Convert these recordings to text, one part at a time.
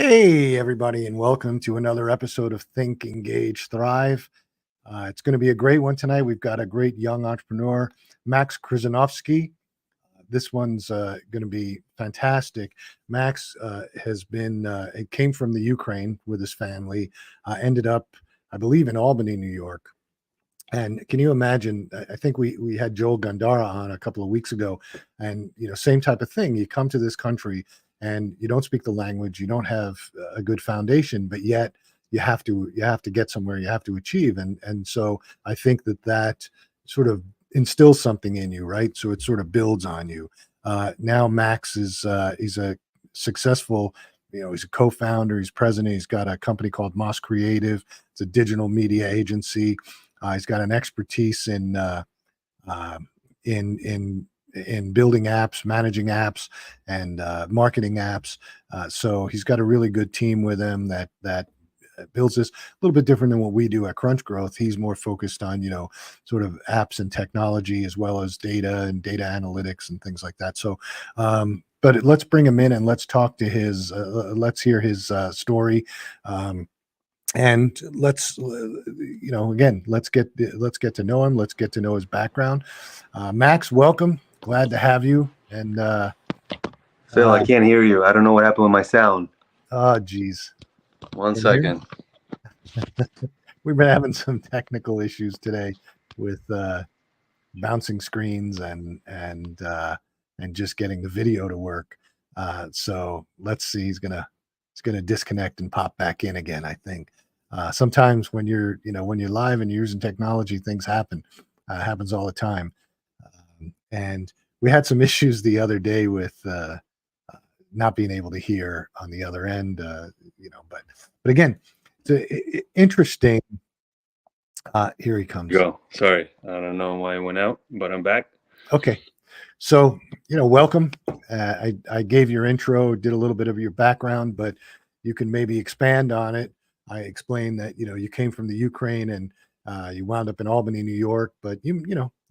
Hey, everybody, and welcome to another episode of Think, Engage, Thrive. It's going to be a great one tonight. We've got a great young entrepreneur, Max Kryzhanovskiy. This one's going to be fantastic. Max it came from the Ukraine with his family, ended up, I believe, in Albany, New York. And can you imagine? I think we had Joel Gandara on a couple of weeks ago, and same type of thing. You come to this country and you don't speak the language, you don't have a good foundation, but yet you have to get somewhere, you have to achieve, and so I think that sort of instills something in you, right? So it sort of builds on you. Now Max is he's a successful. He's a co-founder, he's president, he's got a company called MOS Creative. It's a digital media agency. He's got an expertise uh, in building apps, managing apps, and marketing apps. So he's got a really good team with him that builds this a little bit different than what we do at Crunch Growth. He's more focused on sort of apps and technology as well as data and data analytics and things like that. So. But let's bring him in and let's talk to let's hear his story. And again, let's get to know him. Let's get to know his background. Max, welcome. Glad to have you. And Phil, I can't hear you. I don't know what happened with my sound. Oh, geez. One second. We've been having some technical issues today with bouncing screens and just getting the video to work. So let's see. He's gonna disconnect and pop back in again, I think. Sometimes when you're live and you're using technology, things happen. Happens all the time. And we had some issues the other day with not being able to hear on the other end, but again, it's interesting. Here he comes. Go. Sorry. I don't know why I went out, but I'm back. Okay. So, welcome. I gave your intro, did a little bit of your background, but you can maybe expand on it. I explained that, you came from the Ukraine and you wound up in Albany, New York, but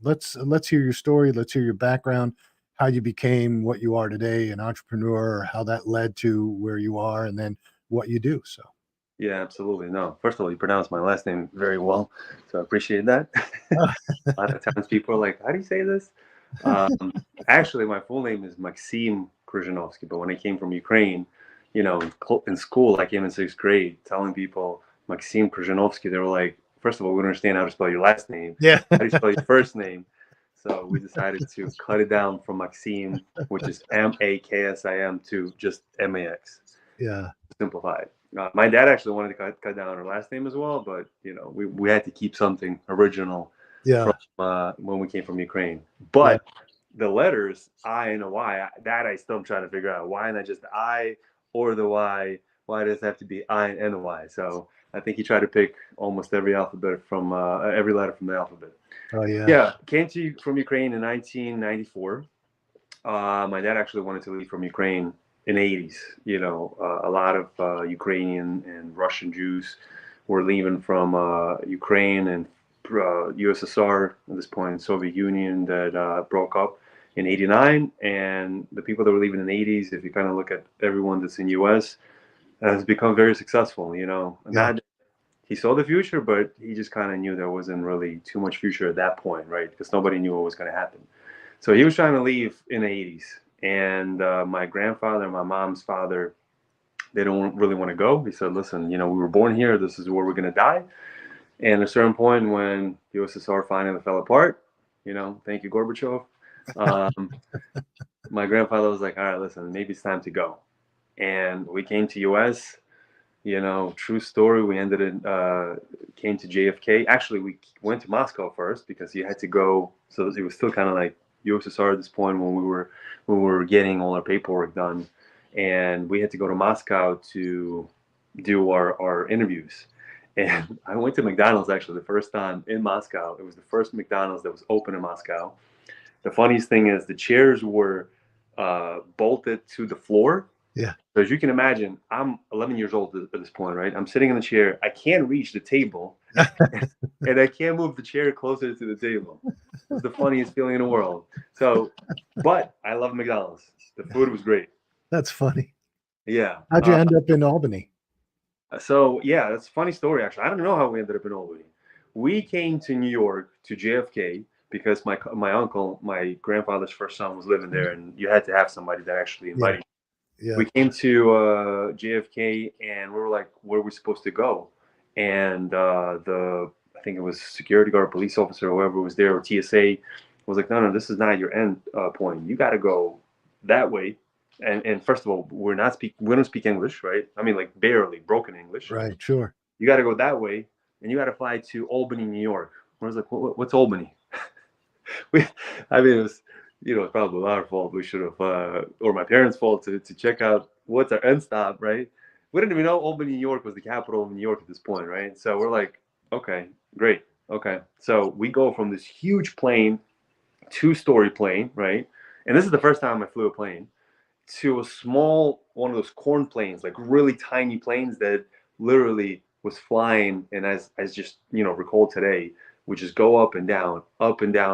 let's hear your story. Let's hear your background, how you became what you are today, an entrepreneur, how that led to where you are, and then what you do. So. Yeah, absolutely. No, first of all, you pronounced my last name very well, so I appreciate that. A lot of times people are like, how do you say this? Actually, my full name is Maxim Kryzhanovskiy, but when I came from Ukraine, in school, I came in 6th grade telling people Maxim Kryzhanovskiy. They were like, first of all, we don't understand how to spell your last name. Yeah. How do you spell your first name? So we decided to cut it down from Maxim, which is Maksim, to just Max. Yeah. Simplified. My dad actually wanted to cut down our last name as well, but we had to keep something original. Yeah. From when we came from Ukraine. But the letters I and a Y, that I still am trying to figure out. Why not just the I or the Y? Why does it have to be I and a Y? So I think he tried to pick almost every alphabet from every letter from the alphabet. Oh yeah. Yeah, came from Ukraine in 1994. My dad actually wanted to leave from Ukraine in the 80s. A lot of Ukrainian and Russian Jews were leaving from Ukraine and USSR at this point, Soviet Union, that broke up in 89. And the people that were leaving in the 80s, if you kind of look at everyone that's in US, has become very successful, Not, he saw the future, but he just kind of knew there wasn't really too much future at that point, right? Because nobody knew what was going to happen. So he was trying to leave in the 80s. And my grandfather and my mom's father, they don't really want to go. He said, listen, we were born here. This is where we're going to die. And at a certain point when the USSR finally fell apart, thank you, Gorbachev, my grandfather was like, all right, listen, maybe it's time to go. And we came to US, true story. We came to JFK. Actually, we went to Moscow first because you had to go. So it was still kind of like USSR at this point when we were getting all our paperwork done. And we had to go to Moscow to do our interviews. And I went to McDonald's actually the first time in Moscow. It was the first McDonald's that was open in Moscow. The funniest thing is the chairs were bolted to the floor. Yeah. So as you can imagine, I'm 11 years old at this point, right? I'm sitting in the chair. I can't reach the table, and I can't move the chair closer to the table. It's the funniest feeling in the world. So, but I love McDonald's. The food was great. That's funny. Yeah. How'd you end up in Albany? So yeah, that's a funny story actually. I don't know how we ended up in Albany. We came to New York to JFK because my uncle, my grandfather's first son, was living there, and you had to have somebody that actually Yeah, invited you. yeah, We came to JFK, and we were like, "Where are we supposed to go?" And the I think it was security guard, police officer, whoever was there, or TSA, was like, "No, no, this is not your end point. You got to go that way." And first of all, we don't speak English, right? I mean, like barely broken English. right, sure. You got to go that way, and you got to fly to Albany, New York. I was like, what's Albany? we, I mean, it was, it's probably our fault. We should have, or my parents' fault to check out what's our end stop, right? We didn't even know Albany, New York was the capital of New York at this point, right? So we're like, okay, great, okay. So we go from this huge plane, 2-story plane, right? And this is the first time I flew a plane, to a small one of those corn planes, like really tiny planes that literally was flying. And as just recall today, would just go up and down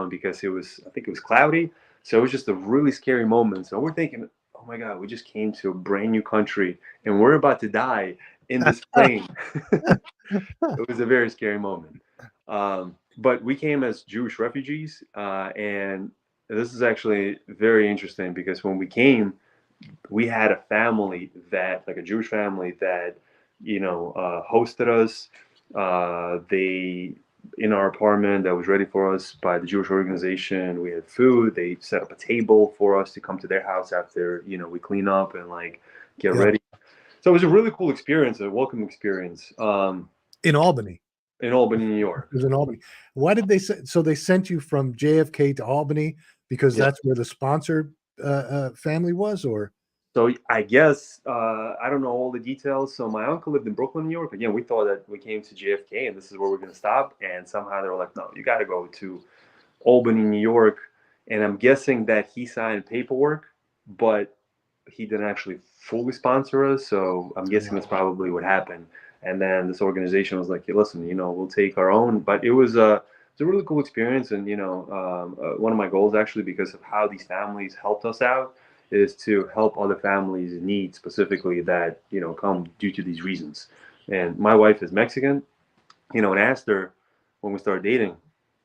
because I think it was cloudy. So it was just a really scary moment. So we're thinking, oh my God, we just came to a brand new country and we're about to die in this plane. It was a very scary moment. But we came as Jewish refugees, and this is actually very interesting because when we came, we had a family that, like a Jewish family that, hosted us. They in our apartment that was ready for us by the Jewish organization. We had food. They set up a table for us to come to their house after we clean up and like get Yeah, ready. So it was a really cool experience, a welcome experience. in Albany. In Albany, New York. It was in Albany. Why did they so they sent you from JFK to Albany because Yeah. that's where the sponsor family was, or So I guess I don't know all the details. So my uncle lived in Brooklyn, New York. Again, we thought that we came to JFK and this is where we're going to stop. And somehow they were like, "No, you got to go to Albany, New York." And I'm guessing that he signed paperwork, but he didn't actually fully sponsor us. So I'm guessing that's probably what happened. And then this organization was like, hey, "Listen, we'll take our own." But it's a really cool experience, and one of my goals actually, because of how these families helped us out, is to help other families in need specifically that come due to these reasons. And my wife is Mexican, and asked her when we started dating,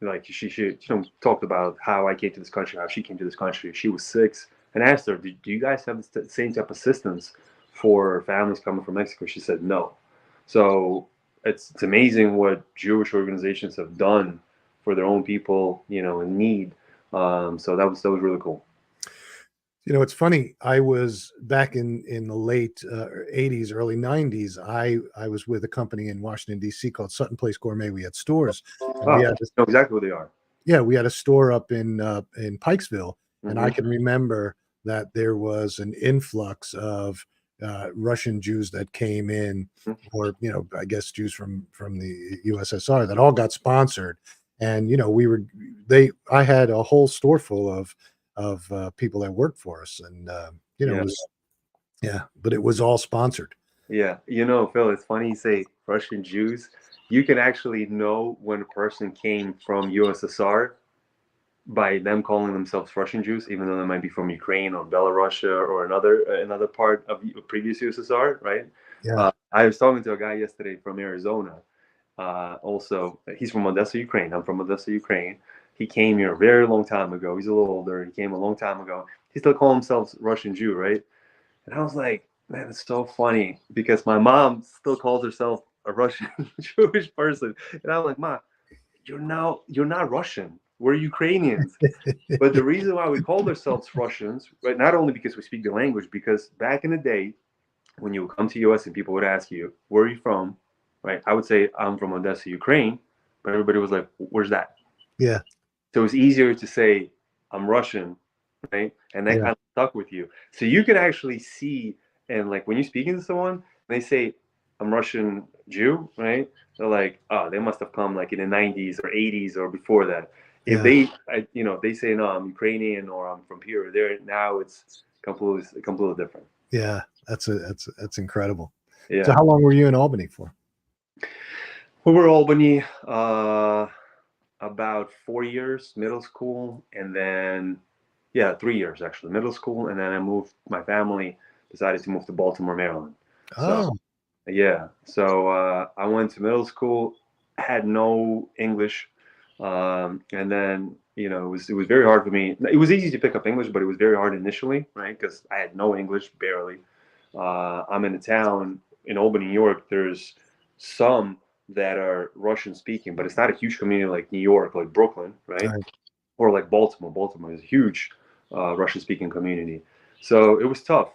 like she talked about how I came to this country, how she came to this country. She was 6, and asked her, do you guys have the same type of assistance for families coming from Mexico? She said no. So it's amazing what Jewish organizations have done for their own people, in need. So that was really cool. it's funny. I was back in the late '80s, early '90s. I was with a company in Washington D.C. called Sutton Place Gourmet. We had stores, and we Oh, had I know exactly what they are. we had a store up in Pikesville, and I Mm-hmm. can remember that there was an influx of Russian Jews that came in, or I guess Jews from the USSR that all got sponsored, and I had a whole store full of people that worked for us, and it Yeah. was but it was all sponsored. Yeah, Phil, it's funny you say Russian Jews. You can actually know when a person came from USSR by them calling themselves Russian Jews, even though they might be from Ukraine or Belarus or another part of the previous USSR, right? Yeah, I was talking to a guy yesterday from Arizona. Also, he's from Odessa, Ukraine. I'm from Odessa, Ukraine. He came here a very long time ago. He's a little older. He came a long time ago. He still calls himself Russian Jew, right? And I was like, man, it's so funny because my mom still calls herself a Russian Jewish person. And I'm like, Ma, you're not Russian. We're Ukrainians. But the reason why we called ourselves Russians, right, not only because we speak the language, because back in the day, when you would come to US and people would ask you, where are you from? Right? I would say I'm from Odessa, Ukraine, but everybody was like, where's that? yeah, So it's easier to say I'm Russian, right? And that yeah, kind of stuck with you. So you can actually see, and like when you're speaking to someone, they say I'm Russian Jew, right? They're like, oh, they must have come like in the 90s or 80s or before that. If yeah, they say no, I'm Ukrainian or I'm from here or there, now it's completely different. yeah. That's incredible. So, Yeah. how long were you in Albany for? We were Albany about 4 years, middle school, and then 3 years actually, middle school, and then I moved my family decided to move to Baltimore, Maryland. So Oh, yeah, so I went to middle school, had no English, and then it was very hard for me. It was easy to pick up English, but it was very hard initially, right? Because I had no English, barely. I'm in a town in Albany, New York. There's some that are Russian speaking, but it's not a huge community like New York, like Brooklyn, right? right. Or like Baltimore. Baltimore is a huge Russian speaking community. So it was tough,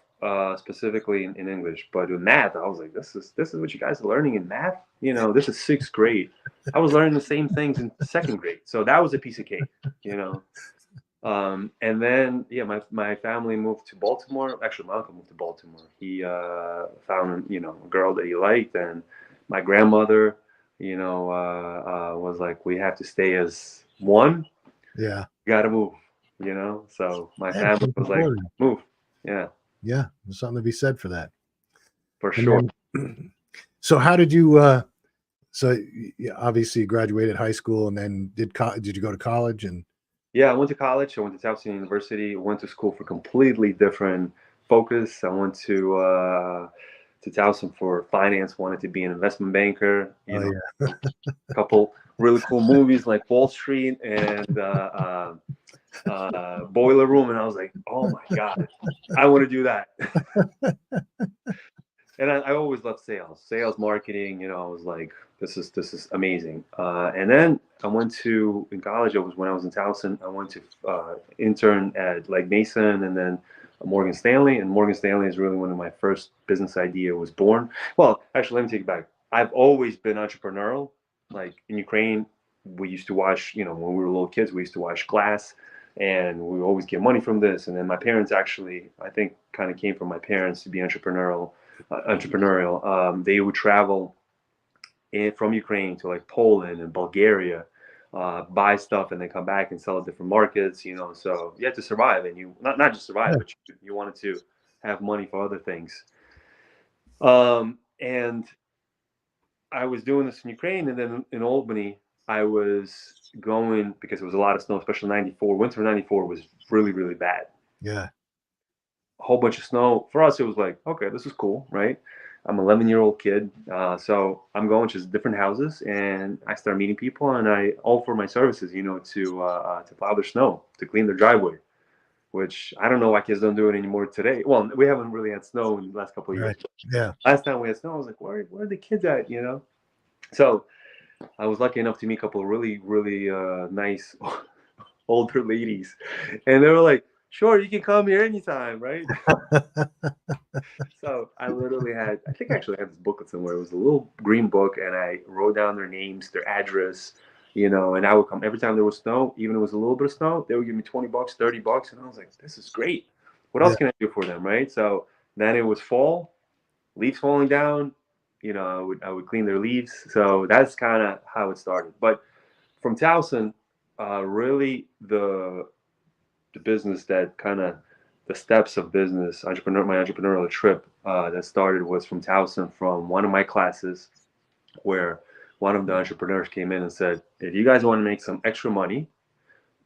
specifically in English. But with math, I was like, this is what you guys are learning in math? This is sixth grade. I was learning the same things in second grade. So that was a piece of cake, you know. And then, yeah, my family moved to Baltimore. Actually, my uncle moved to Baltimore. He found, a girl that he liked, and my grandmother, was like, we have to stay as one. Yeah. Got to move, So my Yeah, family it's was like, important. move. Yeah, Yeah, there's something to be said for that. for And sure. then, so how did you? So obviously you graduated high school, and then did you go to college? And Yeah, I went to college. I went to Towson University. Went to school for completely different focus. I went to Towson for finance. Wanted to be an investment banker. oh yeah, A couple really cool movies like Wall Street and Boiler Room, and I was like, oh my god, I want to do that. And I always loved sales, marketing. I was like, this is amazing. And then I went to in college. When I was in Towson. I went to intern at like Mason, and then Morgan Stanley. And Morgan Stanley is really when my first business idea was born. Well, actually, let me take it back. I've always been entrepreneurial. Like in Ukraine, we used to wash. When we were little kids, we used to wash glass, and we would always get money from this. And then my parents actually, I think, kind of came from my parents to be entrepreneurial. They would travel from Ukraine to like Poland and Bulgaria, buy stuff and then come back and sell at different markets. So you had to survive, and you not just survive, yeah, but you wanted to have money for other things. And I was doing this in Ukraine, and then in Albany, I was going because it was a lot of snow, especially '94. Winter '94 was really, really bad. yeah, A whole bunch of snow. For us, it was like, okay, this is cool, right? I'm an 11-year-old kid, so I'm going to different houses, and I start meeting people, and I offer my services, to plow their snow, to clean their driveway, which I don't know why kids don't do it anymore today. Well, we haven't really had snow in the last couple of years. right, yeah, Last time we had snow, I was like, where are the kids at? So I was lucky enough to meet a couple of really, really nice older ladies, and they were like, sure, you can come here anytime, right? So I literally I think I actually had this booklet somewhere. It was a little green book, and I wrote down their names, their address, and I would come every time there was snow, even if it was a little bit of snow, they would give me $20, $30. And I was like, this is great. What yeah, else can I do for them? Right. So then it was fall, leaves falling down, I would clean their leaves. So that's kind of how it started. But from Towson, really the business that kind of the steps of business my entrepreneurial trip that started was from Towson, from one of my classes, where one of the entrepreneurs came in and said, if you guys want to make some extra money,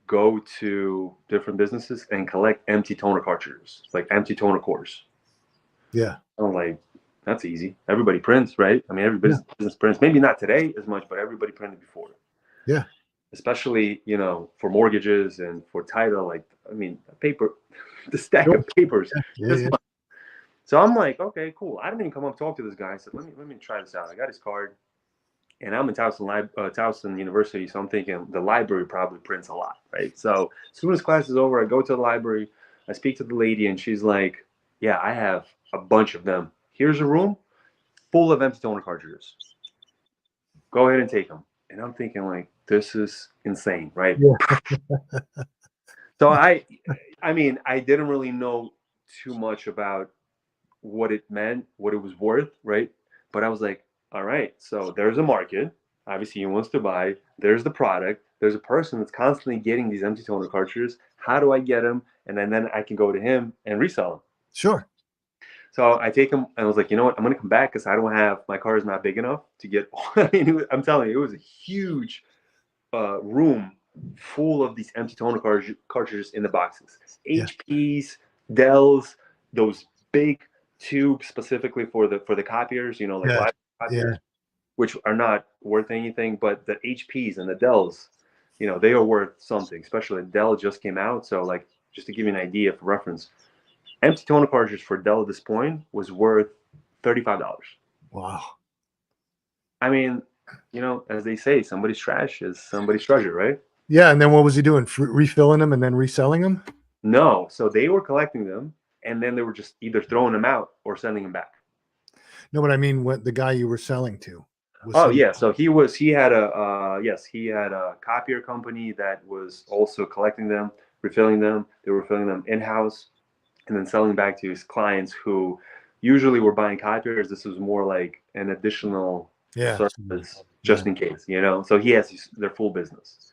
go to different businesses and collect empty toner cartridges, like empty toner cores. yeah, I'm like, that's easy, everybody prints, right? I mean, every yeah, business prints, maybe not today as much, but everybody printed before, yeah, especially for mortgages and for title. Like, I mean, paper, the stack sure, of papers. yeah, This yeah, much. So I'm like, okay, cool. I didn't even come up and talk to this guy. I said, let me try this out. I got his card, and I'm in Towson University, so I'm thinking the library probably prints a lot, right? So as soon as class is over, I go to the library, I speak to the lady, and she's like, yeah, I have a bunch of them. Here's a room full of empty toner cartridges. Go ahead and take them. And I'm thinking, like, this is insane, right? yeah, So I mean, I didn't really know too much about what it meant, what it was worth, right? But I was like, all right, so there's a market. Obviously, he wants to buy. There's the product. There's a person that's constantly getting these empty toner cartridges. How do I get them? And then I can go to him and resell them. sure, So I take him, and I was like, you know what? I'm going to come back because I don't have, my car is not big enough to get. I mean, I'm telling you, it was a huge room full of these empty toner cartridges in the boxes. yeah, HPs, Dells, those big tubes specifically for the copiers, like Yeah. live Yeah. copiers, which are not worth anything, but the HPs and the Dells, they are worth something. Especially Dell just came out, so like just to give you an idea for reference, empty toner cartridge for Dell at this point was worth $35. Wow. I mean, as they say, somebody's trash is somebody's treasure, right? Yeah. And then what was he doing? Refilling them and then reselling them? No, so they were collecting them, and then they were just either throwing them out or sending them back. No, but I mean, what the guy you were selling to was. Oh yeah, so he had a copier company that was also collecting them, refilling them. They were filling them in-house and then selling back to his clients who usually were buying copiers. This was more like an additional service just in case, So he has their full business.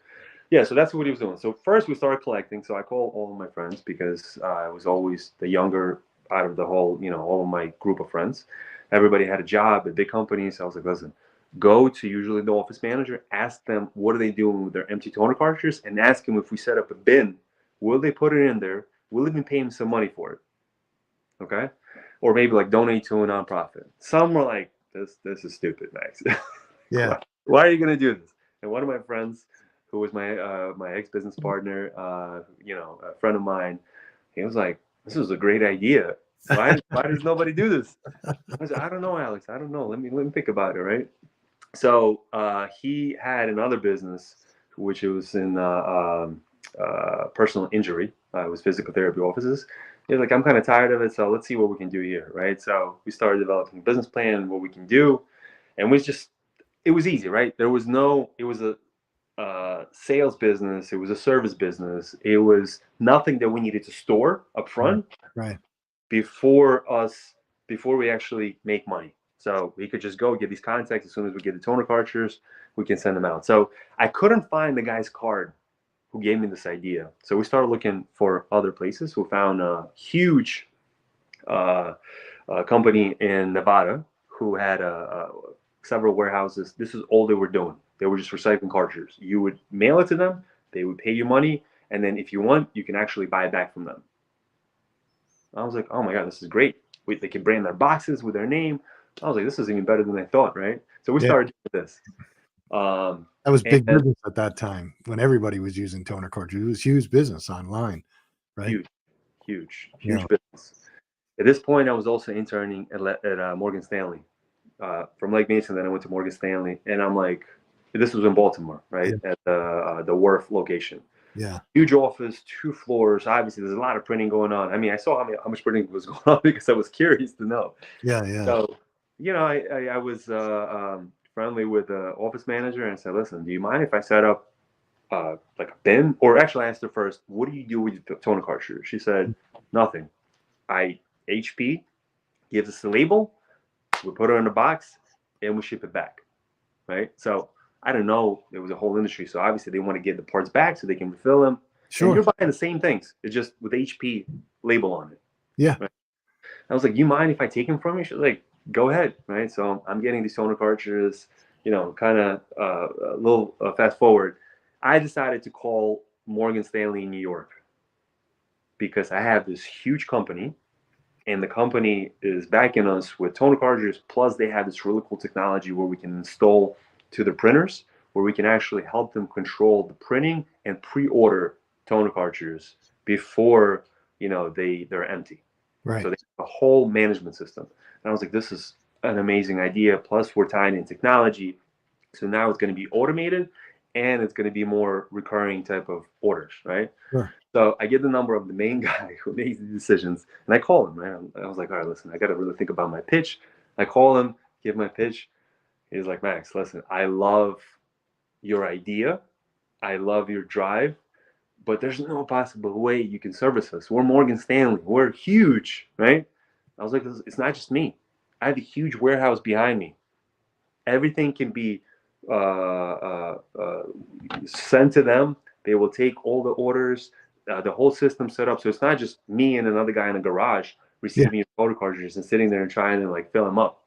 Yeah, so that's what he was doing. So first we started collecting. So I called all of my friends because I was always the younger out of the whole, all of my group of friends. Everybody had a job at big companies. So I was like, listen, go to usually the office manager, ask them what are they doing with their empty toner cartridges, and ask them if we set up a bin, will they put it in there? We'll even pay them some money for it. Okay? Or maybe like donate to a nonprofit. Some were like, this is stupid, Max. Yeah. Why are you gonna do this? And one of my friends, who was my ex-business partner, a friend of mine, he was like, this is a great idea. Why does nobody do this? I said, I don't know, Alex. I don't know. Let me think about it, right? So he had another business, which was in personal injury. It was physical therapy offices. He's like, I'm kind of tired of it, so let's see what we can do here, right? So we started developing a business plan, what we can do, and it was easy, right? It was a sales business. It was a service business. It was nothing that we needed to store up front, Right. before we actually make money. So we could just go get these contacts. As soon as we get the toner cartridges, we can send them out. So I couldn't find the guy's card who gave me this idea. So we started looking for other places. We found a huge company in Nevada who had several warehouses. This is all they were doing. They were just recycling cartridges. You would mail it to them. They would pay you money. And then if you want, you can actually buy it back from them. I was like, oh my God, this is great. They can brand their boxes with their name. I was like, this is even better than I thought, right? So we started doing this. That was big business at that time when everybody was using toner cartridges. It was huge business online, right? Huge business. At this point, I was also interning at Morgan Stanley. From Lake Mason, then I went to Morgan Stanley, and I'm like, this was in Baltimore, right? At the Wharf location. Yeah. Huge office, 2 floors. Obviously, there's a lot of printing going on. I mean, I saw how much printing was going on because I was curious to know. Yeah. So, I was friendly with the office manager and I said, listen, do you mind if I set up like a bin? Or actually, I asked her first, what do you do with the toner cartridge? She said, nothing. HP gives us the label, we put it in a box, and we ship it back, right? So I don't know. There was a whole industry, so obviously they want to get the parts back so they can refill them. Sure. And you're buying the same things. It's just with HP label on it. Yeah. Right? I was like, you mind if I take them from you? She's like, go ahead, right? So I'm getting these toner cartridges, kind of a little fast forward. I decided to call Morgan Stanley in New York because I have this huge company, and the company is backing us with toner cartridges. Plus, they have this really cool technology where we can install to the printers, where we can actually help them control the printing and pre-order toner cartridges before they're empty. Right. So they have a whole management system. And I was like, this is an amazing idea. Plus, we're tying in technology, so now it's going to be automated, and it's going to be more recurring type of orders, right? Sure. So I get the number of the main guy who makes the decisions, and I call him, man. I was like, all right, listen, I got to really think about my pitch. I call him, give my pitch. He's like, Max, listen, I love your idea. I love your drive, but there's no possible way you can service us. We're Morgan Stanley. We're huge, right? I was like, it's not just me. I have a huge warehouse behind me. Everything can be sent to them. They will take all the orders, the whole system set up. So it's not just me and another guy in a garage receiving photo cartridges and sitting there and trying to fill them up.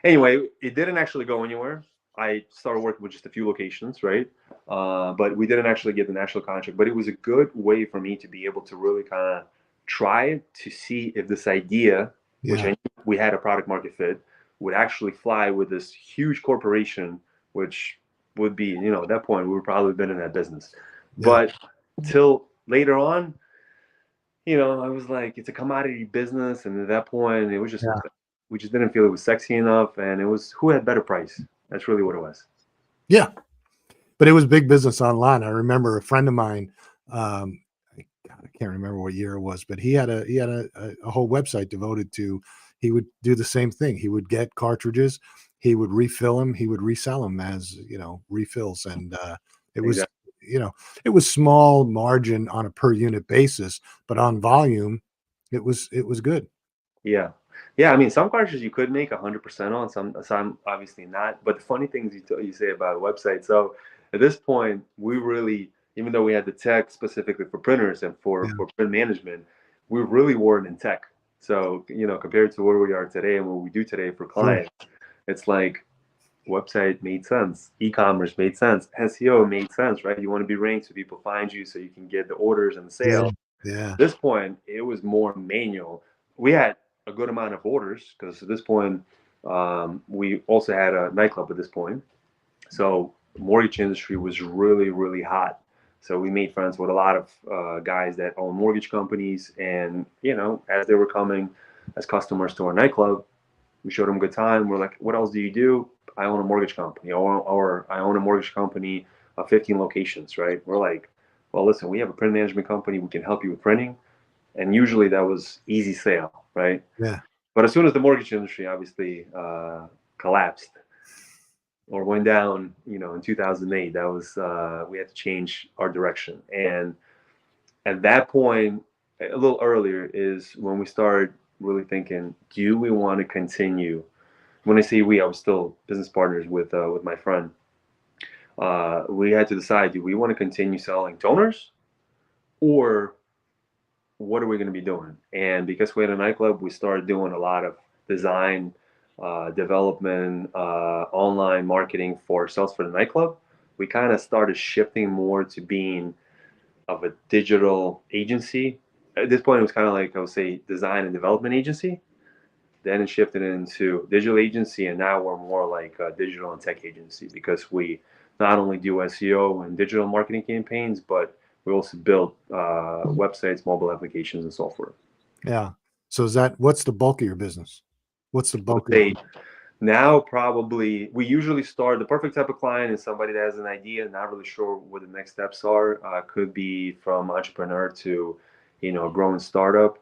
Anyway, it didn't actually go anywhere. I started working with just a few locations, right? But we didn't actually get the national contract. But it was a good way for me to be able to really kind of try to see if this idea, which I Yeah. knew we had a product market fit, would actually fly with this huge corporation, which would be, at that point, we would probably been in that business. Yeah. But till later on, I was like, it's a commodity business. And at that point, it was just, Yeah. we just didn't feel it was sexy enough. And it was who had better price. That's really what it was. Yeah. But it was big business online. I remember a friend of mine, I can't remember what year it was, but he had a whole website devoted to, he would do the same thing. He would get cartridges, he would refill them, he would resell them as, refills. And it was, Exactly. it was small margin on a per unit basis, but on volume, it was good. Yeah. Yeah. I mean, some cartridges you could make 100% on, some obviously not. But the funny things you say about a website. So at this point, we really, even though we had the tech specifically for printers and Yeah. for print management, we really weren't in tech. So, compared to where we are today and what we do today for Sure. clients, it's like website made sense, e-commerce made sense, SEO made sense, right? You want to be ranked so people find you so you can get the orders and the Yeah. sales. Yeah. At this point, it was more manual. We had a good amount of orders because at this point, we also had a nightclub at this point. So the mortgage industry was really, really hot. So we made friends with a lot of guys that own mortgage companies. And, as they were coming as customers to our nightclub, we showed them a good time. We're like, what else do you do? I own a mortgage company, or I own a mortgage company of 15 locations, right? We're like, well, listen, we have a print management company. We can help you with printing. And usually that was easy sale, right? Yeah. But as soon as the mortgage industry obviously collapsed or went down, in 2008, that was we had to change our direction. And at that point, a little earlier, is when we started really thinking, do we want to continue? When I say we, I was still business partners with my friend. We had to decide: do we want to continue selling toners, or what are we going to be doing? And because we had a nightclub, we started doing a lot of design, development, online marketing for ourselves for the nightclub. We kind of started shifting more to being of a digital agency. At this point, it was kind of like, I would say, design and development agency. Then it shifted into digital agency, and now we're more like a digital and tech agency because we not only do SEO and digital marketing campaigns, but we also build websites, mobile applications, and software. Yeah. So what's the bulk of your business? What's the I would bulk of say now probably we usually start, the perfect type of client is somebody that has an idea, not really sure what the next steps are. Could be from entrepreneur to, a growing startup.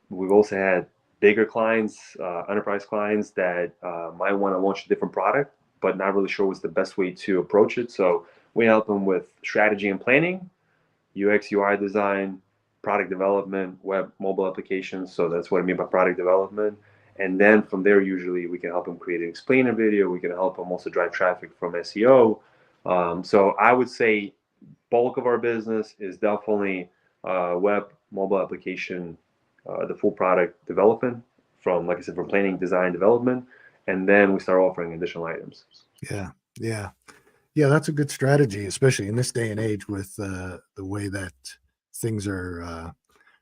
We've also had bigger clients, enterprise clients that might want to launch a different product, but not really sure what's the best way to approach it. So we help them with strategy and planning, UX, UI design, product development, web, mobile applications. So that's what I mean by product development. And then from there, usually we can help them create an explainer video. We can help them also drive traffic from SEO. So I would say bulk of our business is definitely web, mobile application, the full product development from, like I said, from planning, design, development. And then we start offering additional items. Yeah. Yeah. Yeah, that's a good strategy, especially in this day and age with the way that things are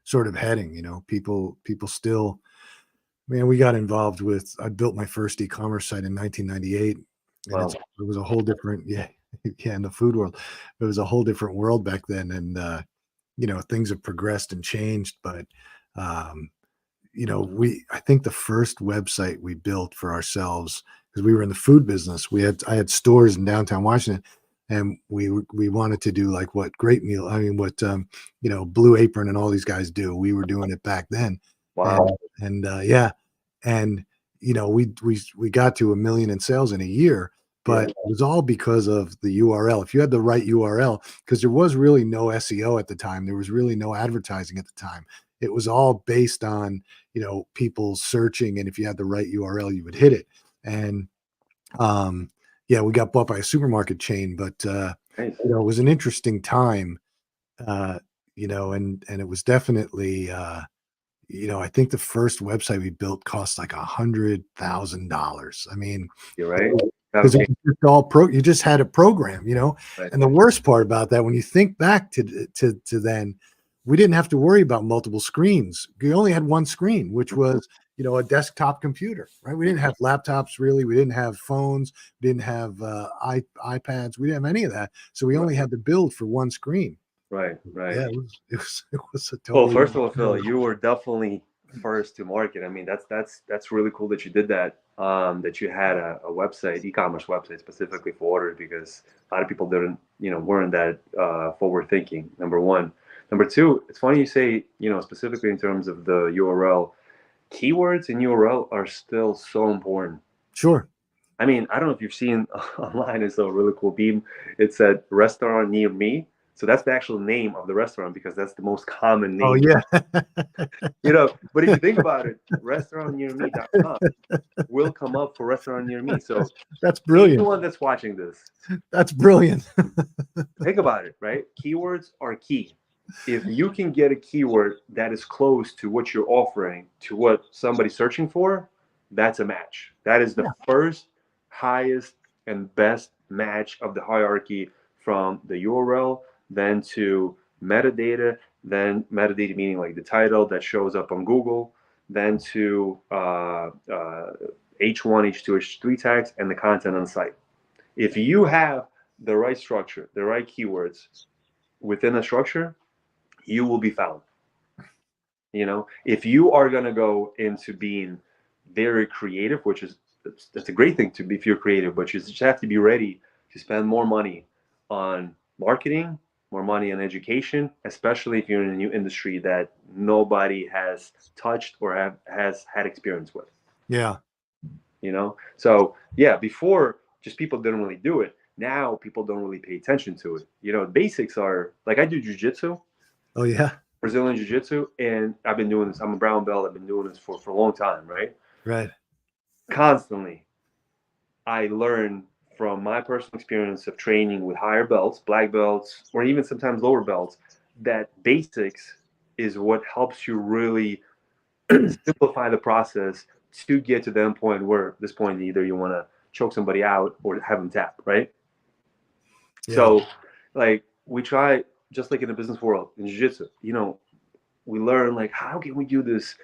sort of heading. People still, man, we got involved with. I built my first e-commerce site in 1998, and Wow. it was a whole different, yeah, yeah, in the food world, it was a whole different world back then, and things have progressed and changed, but um, I think the first website we built for ourselves, because we were in the food business, I had stores in downtown Washington, and we wanted to do like what Great Meal, I mean, what Blue Apron and all these guys do. We were doing it back then, and Wow. yeah, and we got to 1 million in sales in a year, Yeah. but it was all because of the URL. If you had the right URL, because there was really no SEO at the time, there was really no advertising at the time. It was all based on people searching, and if you had the right URL, you would hit it. And yeah, we got bought by a supermarket chain, but Nice. it was an interesting time, and it was definitely I think the first website we built cost like $100,000. I mean, You're right. because it Okay. was just you just had a program, Right. and the worst part about that, when you think back to then, we didn't have to worry about multiple screens. We only had one screen, which was, a desktop computer, right? We didn't have laptops really. We didn't have phones. We didn't have iPads. We didn't have any of that. So we only had to build for one screen. Right. Yeah, it was a Well, totally. first of all, Phil, you were definitely first to market. I mean, that's really cool that you did that. That you had a website, e-commerce website specifically for orders, because a lot of people didn't, weren't that forward thinking. Number one. Number two, it's funny you say, specifically in terms of the URL, keywords in URL are still so important. Sure. I mean, I don't know if you've seen online, it's a really cool meme. It said restaurant near me. So that's the actual name of the restaurant, because that's the most common name. Oh yeah. But if you think about it, restaurantnearme.com will come up for restaurant near me. So that's brilliant. Anyone that's watching this, that's brilliant. Think about it, right? Keywords are key. If you can get a keyword that is close to what you're offering, to what somebody's searching for, that's a match. That is the first, highest, and best match of the hierarchy, from the URL, then to metadata, then metadata meaning like the title that shows up on Google, then to H1, H2, H3 tags, and the content on the site. If you have the right structure, the right keywords within a structure, you will be found. If you are going to go into being very creative, which is, that's a great thing to be if you're creative, but you just have to be ready to spend more money on marketing, more money on education, especially if you're in a new industry that nobody has touched or has had experience with. Yeah. So yeah, before, just people didn't really do it. Now people don't really pay attention to it. The basics are, like, I do jiu-jitsu. Oh yeah. Brazilian jiu-jitsu, and I've been doing this. I'm a brown belt. I've been doing this for a long time, right? Right. Constantly, I learn from my personal experience of training with higher belts, black belts, or even sometimes lower belts, that basics is what helps you really simplify the process to get to the end point, where this point either you want to choke somebody out or have them tap, right? Yeah. So, like, we try, just like in the business world, in jiu-jitsu, we learn, like, how can we do this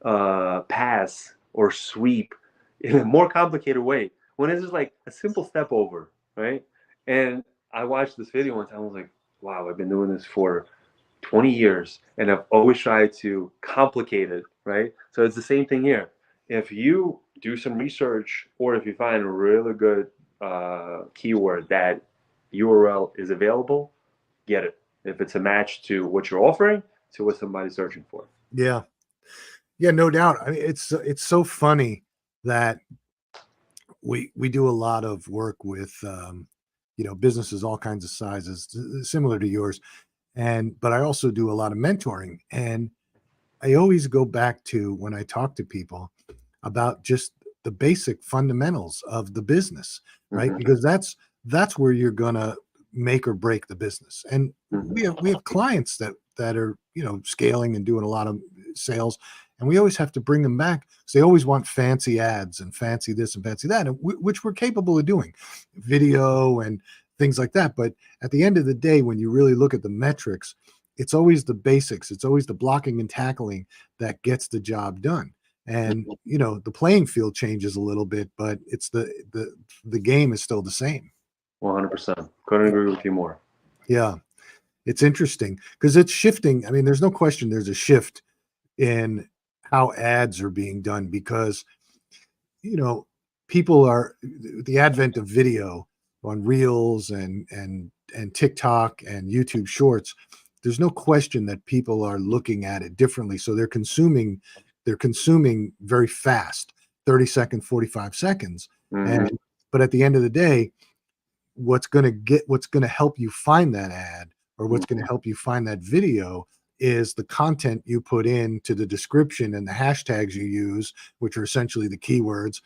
pass or sweep in a more complicated way when it's just like a simple step over, right? And I watched this video one time. I was like, wow, I've been doing this for 20 years, and I've always tried to complicate it, right? So it's the same thing here. If you do some research, or if you find a really good keyword that URL is available, get it. If it's a match to what you're offering, to what somebody's searching for. Yeah. Yeah, no doubt. I mean, it's so funny that we do a lot of work with businesses all kinds of sizes, similar to yours, but I also do a lot of mentoring, and I always go back to when I talk to people about just the basic fundamentals of the business, right? Mm-hmm. Because that's where you're gonna make or break the business. And we have clients that are scaling and doing a lot of sales, and we always have to bring them back because they always want fancy ads and fancy this and fancy that, and which we're capable of doing, video and things like that. But at the end of the day, when you really look at the metrics, it's always the basics. It's always the blocking and tackling that gets the job done. And the playing field changes a little bit, but it's the game is still the same. 100%. Couldn't agree with you more. Yeah. It's interesting because it's shifting. I mean, there's no question there's a shift in how ads are being done, because, people are, the advent of video on Reels and TikTok and YouTube Shorts, there's no question that people are looking at it differently. So they're consuming very fast, 30 seconds, 45 seconds. Mm-hmm. But at the end of the day, what's going to help you find that ad, or what's going to help you find that video, is the content you put into the description and the hashtags you use, which are essentially the keywords,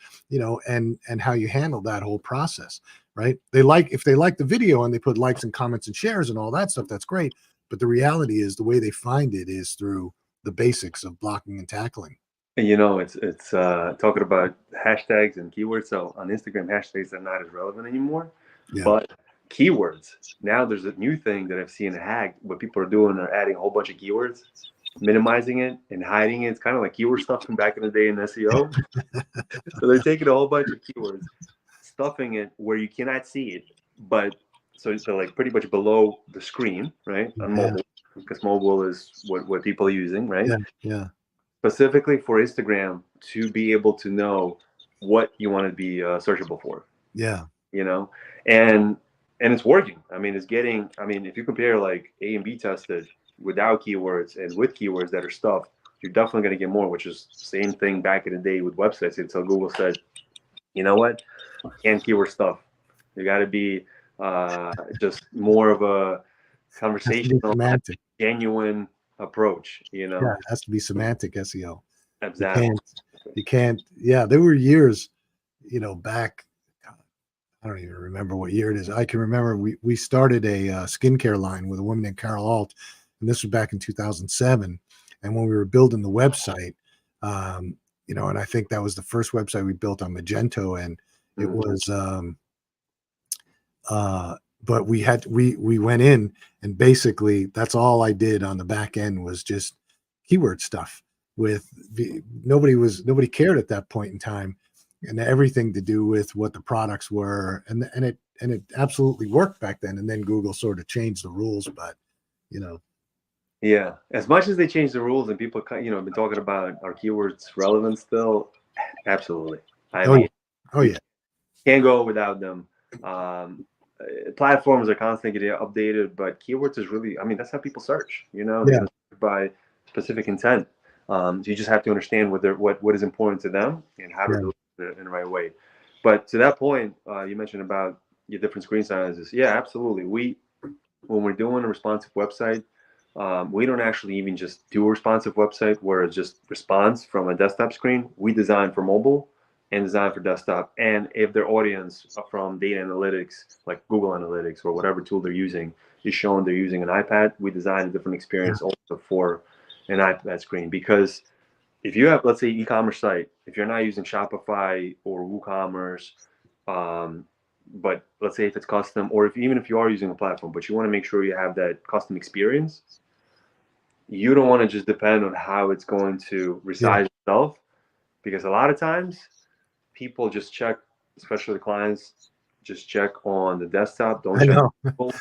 and how you handle that whole process, right? If they like the video and they put likes and comments and shares and all that stuff, that's great. But the reality is, the way they find it is through the basics of blocking and tackling. And it's talking about hashtags and keywords. So on Instagram, hashtags are not as relevant anymore. Yeah. But keywords. Now there's a new thing that I've seen hacked. What people are doing are adding a whole bunch of keywords, minimizing it and hiding it. It's kind of like keyword stuff from back in the day in SEO. So they're taking a whole bunch of keywords, stuffing it where you cannot see it, but so they're like pretty much below the screen, right? On mobile, because mobile is what people are using, right? Yeah. Specifically for Instagram to be able to know what you want to be searchable for. Yeah. You know, and it's working. I mean, it's getting. I mean, if you compare like A and B tested without keywords and with keywords that are stuffed, you're definitely going to get more. Which is the same thing back in the day with websites until Google said, you know what, can't keyword stuff. You got to be just more of a conversational, genuine approach. You know, yeah, it has to be semantic SEO. Exactly. You can't. Yeah, there were years, back. I don't even remember what year it is. I can remember we started a skincare line with a woman named Carol Alt, and this was back in 2007. And when we were building the website, and I think that was the first website we built on Magento, and it was. But we went in, and basically that's all I did on the back end was just keyword stuff. Nobody cared at that point in time. And everything to do with what the products were, and it absolutely worked back then. And then Google sort of changed the rules, but yeah, as much as they changed the rules and people have been talking about our keywords relevant still, absolutely. I mean, can't go without them. Platforms are constantly getting updated, but keywords is really, I mean, that's how people search. By specific intent. So you just have to understand what is important to them and how to do it in the right way. But to that point, you mentioned about your different screen sizes. Yeah, absolutely. When we're doing a responsive website, we don't actually even just do a responsive website where it's just response from a desktop screen. We design for mobile and design for desktop. And if their audience from data analytics, like Google Analytics or whatever tool they're using, is showing they're using an iPad, we design a different experience also for an iPad screen. Because if you have, let's say, e-commerce site, if you're not using Shopify or WooCommerce, but let's say if it's custom, or even if you are using a platform, but you want to make sure you have that custom experience, you don't want to just depend on how it's going to resize itself, because a lot of times people just check, especially the clients, just check on the desktop, don't check on mobile.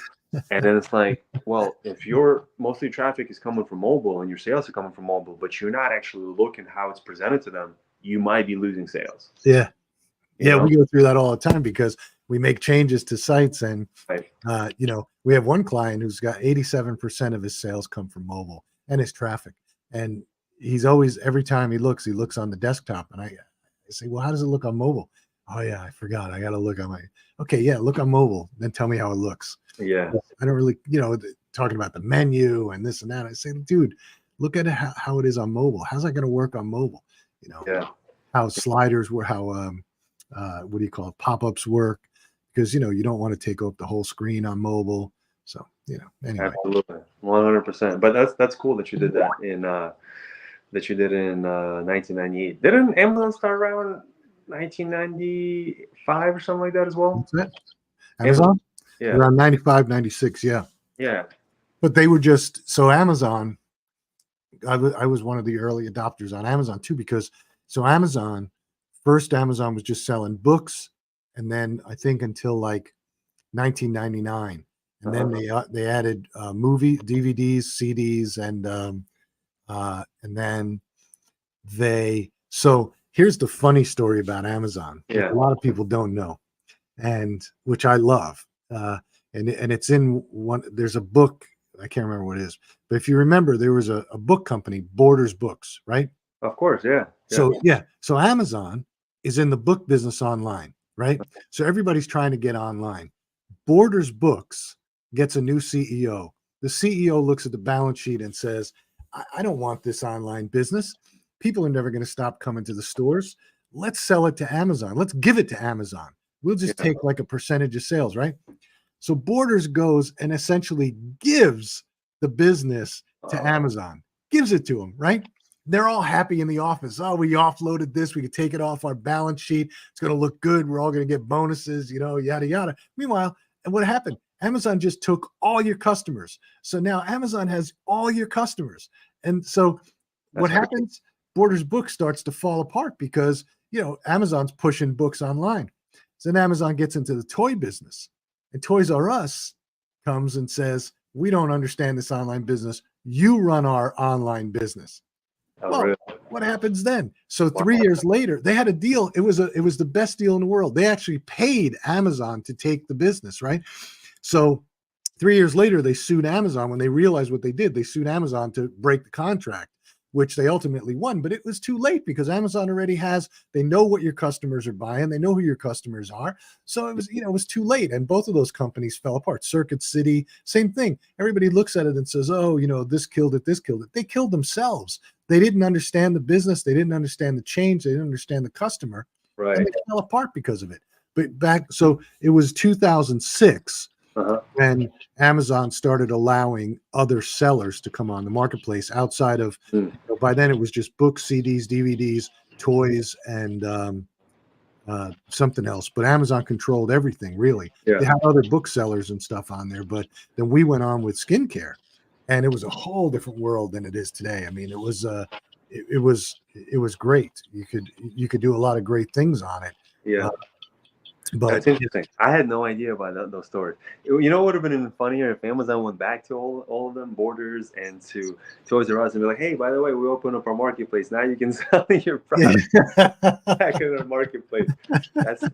And then it's like, well, if your mostly traffic is coming from mobile and your sales are coming from mobile, but you're not actually looking how it's presented to them, you might be losing sales. Yeah. Yeah, we go through that all the time because we make changes to sites, and we have one client who's got 87% of his sales come from mobile and his traffic. And he's always, every time he looks on the desktop, and I say, well, how does it look on mobile? Oh yeah, I forgot. I got to look on look on mobile, then tell me how it looks. Yeah. I don't really, talking about the menu and this and that. I say, dude, look at how it is on mobile. How's that going to work on mobile? How sliders were, how, what do you call it? Pop-ups work, because, you don't want to take up the whole screen on mobile. So, anyway. Absolutely. 100%. But that's cool that you did that in 1998. Didn't Amazon start around 1995 or something like that as well? What's that? Amazon? Yeah. Around 95, 96. Yeah. Yeah. But they were just, so Amazon, I was one of the early adopters on Amazon too, because Amazon was just selling books. And then I think until like 1999, and then they added movie DVDs, CDs, and then so here's the funny story about Amazon. A lot of people don't know, and which I love. And it's in one, there's a book, I can't remember what it is, but if you remember, there was a book company, Borders Books, right? Of course, yeah. So Amazon is in the book business online, right? So everybody's trying to get online. Borders Books gets a new CEO. The CEO looks at the balance sheet and says, I don't want this online business. People are never going to stop coming to the stores. Let's sell it to Amazon. Let's give it to Amazon. We'll just take like a percentage of sales, right? So Borders goes and essentially gives the business to Amazon, gives it to them, right? They're all happy in the office. Oh, we offloaded this. We could take it off our balance sheet. It's going to look good. We're all going to get bonuses, yada, yada. Meanwhile, And what happened? Amazon just took all your customers. So now Amazon has all your customers. And so what happens? Borders Book starts to fall apart because, Amazon's pushing books online. So then Amazon gets into the toy business, and Toys R Us comes and says, we don't understand this online business. You run our online business. Well, really? what happens then? So 3 years later, they had a deal. It was the best deal in the world. They actually paid Amazon to take the business, right? So 3 years later, they sued Amazon. When they realized what they did, they sued Amazon to break the contract, which they ultimately won. But it was too late because Amazon already they know what your customers are buying. They know who your customers are. So it was too late. And both of those companies fell apart. Circuit City, same thing. Everybody looks at it and says, oh, this killed it, this killed it. They killed themselves. They didn't understand the business. They didn't understand the change. They didn't understand the customer. Right. And they fell apart because of it. But so it was 2006 when Amazon started allowing other sellers to come on the marketplace outside of, by then it was just books, CDs, DVDs, toys, and something else. But Amazon controlled everything, really. Yeah. They had other booksellers and stuff on there. But then we went on with skincare, and it was a whole different world than it is today. I mean, it was great. You could do a lot of great things on it. Yeah. But that's interesting. I had no idea about those stories. You know what would have been even funnier if Amazon went back to all of them, Borders and to Toys R Us, and be like, hey, by the way, we opened up our marketplace. Now you can sell your product back in our marketplace. That's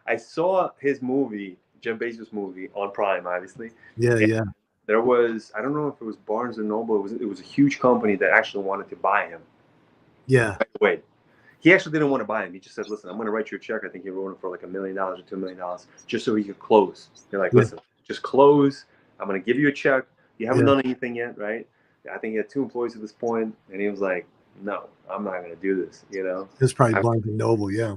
I saw his movie, Jeff Bezos' movie, on Prime, obviously. Yeah. There was, I don't know if it was Barnes and Noble. It was a huge company that actually wanted to buy him. Yeah. Wait. He actually didn't want to buy him. He just said, listen, I'm going to write you a check. I think he wrote him for like $1 million or $2 million just so he could close. They're like, listen, just close. I'm going to give you a check. You haven't done anything yet, right? I think he had 2 employees at this point, and he was like, no, I'm not going to do this, It's probably Barnes and Noble, yeah.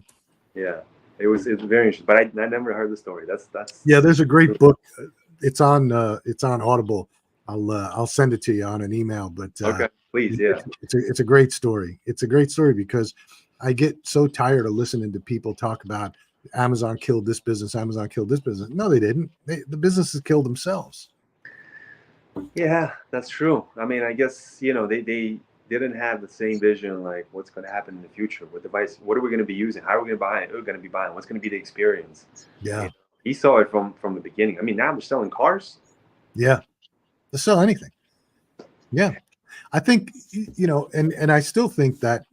Yeah. It was very interesting. But I never heard the story. That's Yeah, there's a great book. It's on Audible. I'll send it to you on an email. But okay, please, yeah. It's a great story. It's a great story because I get so tired of listening to people talk about Amazon killed this business. Amazon killed this business. No, they didn't. The businesses killed themselves. Yeah, that's true. I mean, I guess, they didn't have the same vision, like what's going to happen in the future with device. What are we going to be using? How are we going to buy it? Who are going to be buying? What's going to be the experience? Yeah. He saw it from the beginning. I mean, now they're selling cars. Yeah. They'll sell anything. Yeah. I think, and I still think that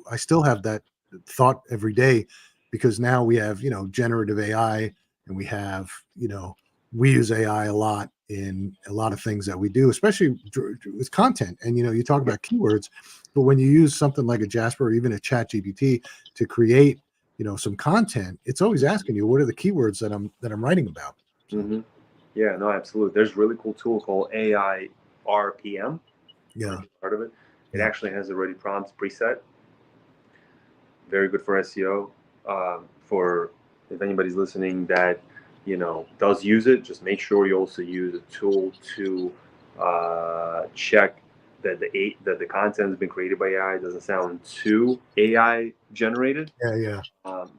I still have that thought every day because now we have, generative AI and we have, we use AI a lot in a lot of things that we do, especially with content. And, you talk about keywords, but when you use something like a Jasper or even a Chat GPT to create, some content, it's always asking you, what are the keywords that I'm writing about? So, yeah, no, absolutely. There's a really cool tool called AI RPM. Yeah. Part of it. It actually has already prompts preset. Very good for SEO. For if anybody's listening that does use it, just make sure you also use a tool to check that the content has been created by AI. It doesn't sound too AI generated. Yeah.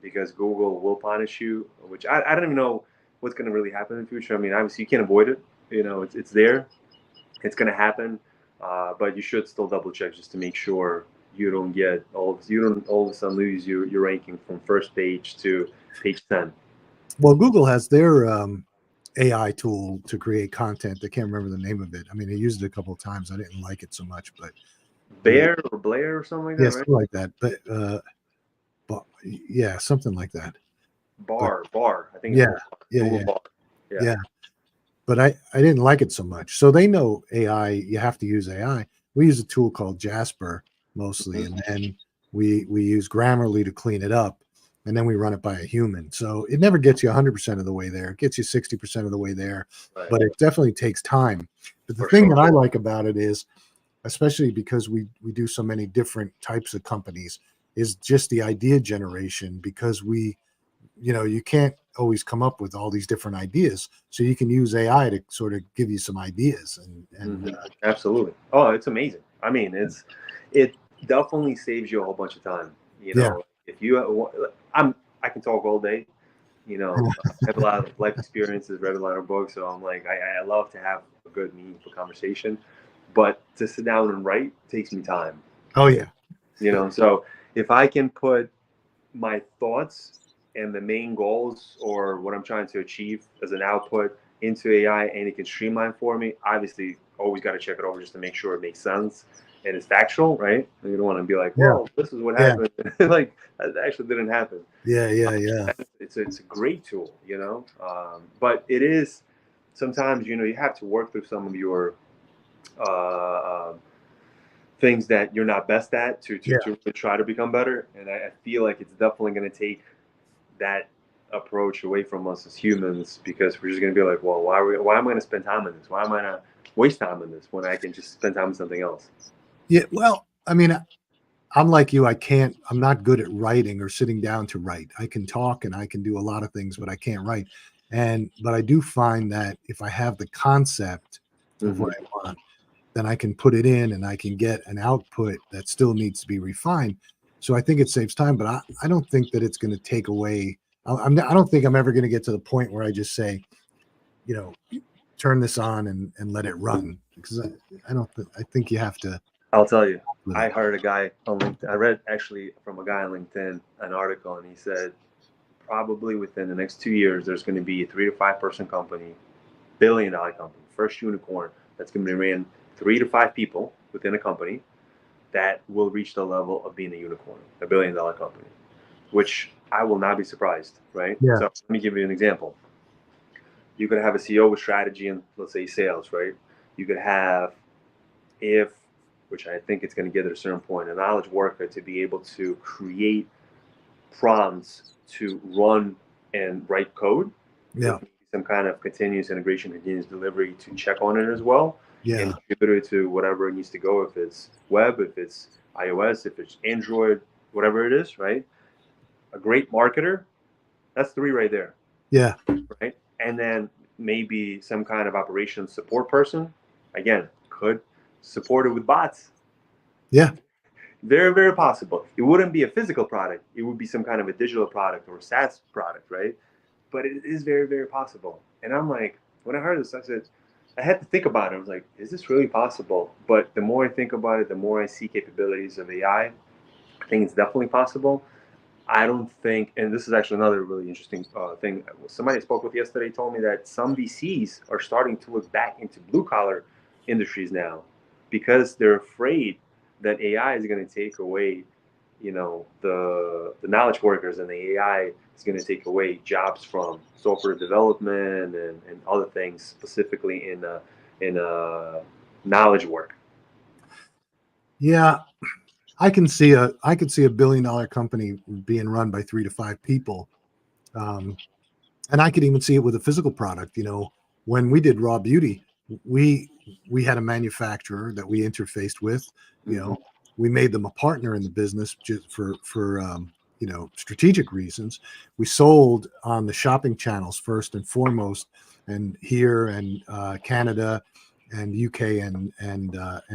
Because Google will punish you, which I don't even know what's going to really happen in the future. I mean, obviously you can't avoid it. It's there. It's going to happen. But you should still double check just to make sure you don't all of a sudden lose your ranking from first page to page 10. Well, Google has their AI tool to create content. I can't remember the name of it. I mean, I used it a couple of times. I didn't like it so much, but Blair or something like that, right? Something like that. But yeah, something like that. Bar. I think. Yeah. Bar. Yeah. But I didn't like it so much. So they know AI. You have to use AI. We use a tool called Jasper mostly, and then we use Grammarly to clean it up, and then we run it by a human. So it never gets you 100% of the way there. It gets you 60% of the way there, but it definitely takes time. But the thing that I like about it is, especially because we do so many different types of companies, is just the idea generation, because you can't always come up with all these different ideas. So you can use AI to sort of give you some ideas. And absolutely. Oh, it's amazing. I mean, it definitely saves you a whole bunch of time. If you, I can talk all day, You know, I have a lot of life experiences, read a lot of books, so I'm like, I love to have a good, meaningful conversation. But to sit down and write takes me time. Oh yeah. You know, so if I can put my thoughts and the main goals or what I'm trying to achieve as an output into AI and it can streamline for me, obviously always got to check it over just to make sure it makes sense and it's factual, right? And you don't want to be like, Yeah. well, this is what Yeah. happened. Like that actually didn't happen. Yeah. It's a great tool, you know, but it is sometimes, you know, you have to work through some of your things that you're not best at Yeah. to really try to become better. And I feel like it's definitely going to take that approach away from us as humans because we're just going to be like, well, why am I going to spend time on this? Why am I going to waste time on this when I can just spend time on something else? Yeah. Well, I mean, I'm like you. I'm not good at writing or sitting down to write. I can talk and I can do a lot of things, but I can't write. But I do find that if I have the concept of what I want, then I can put it in and I can get an output that still needs to be refined. So I think it saves time, but I don't think that it's going to take away. I don't think I'm ever going to get to the point where I just say, you know, turn this on and let it run because I think you have to. I'll tell you, I Really, heard a guy on LinkedIn. I read actually from a guy on LinkedIn an article, and he said probably within the next 2 years, there's going to be a 3 to 5 person company, billion-dollar company, first unicorn that's going to be ran 3 to 5 people within a company that will reach the level of being a unicorn, a billion-dollar company, which I will not be surprised, right? yeah, So let me give you an example. You could have a CEO with strategy and let's say sales, right? You could have, which I think it's going to get at a certain point, a knowledge worker to be able to create prompts to run and write code yeah, with some kind of continuous integration, continuous delivery to check on it as well, and yeah, distribute it to whatever it needs to go, if it's web, if it's iOS, if it's Android, whatever it is, right? A great marketer, that's 3 right there, yeah, right? And then maybe some kind of operations support person, again, could support it with bots. yeah, Very, very possible. It wouldn't be a physical product. It would be some kind of a digital product or a SaaS product, right? But it is very, very possible. And I'm like, when I heard this, I said, I had to think about it. I was like, is this really possible? But the more I think about it, the more I see capabilities of AI. I think it's definitely possible. I don't think, and this is actually another really interesting thing. Somebody I spoke with yesterday told me that some VCs are starting to look back into blue collar industries now because they're afraid that AI is going to take away, you know, the knowledge workers, and the AI is going to take away jobs from software development and other things, specifically in knowledge work. yeah. I could see a billion-dollar company being run by 3 to 5 people. Um, and I could even see it with a physical product. You know, when we did Raw Beauty, we we had a manufacturer that we interfaced with. You know, we made them a partner in the business just for strategic reasons. We sold on the shopping channels first and foremost, and here and Canada and UK and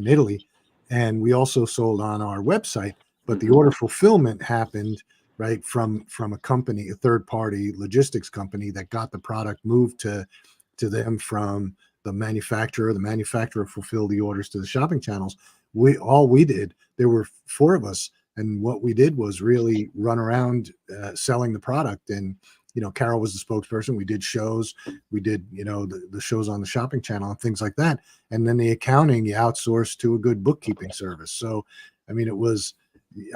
Italy, and we also sold on our website. But the order fulfillment happened right from a company, a third party logistics company that got the product moved to them from the manufacturer. The manufacturer fulfilled the orders to the shopping channels. We did, there were 4 of us, and what we did was really run around selling the product. And Carol was the spokesperson. We did shows, we did the shows on the shopping channel and things like that. And then the accounting you outsourced to a good bookkeeping service. So I mean, it was,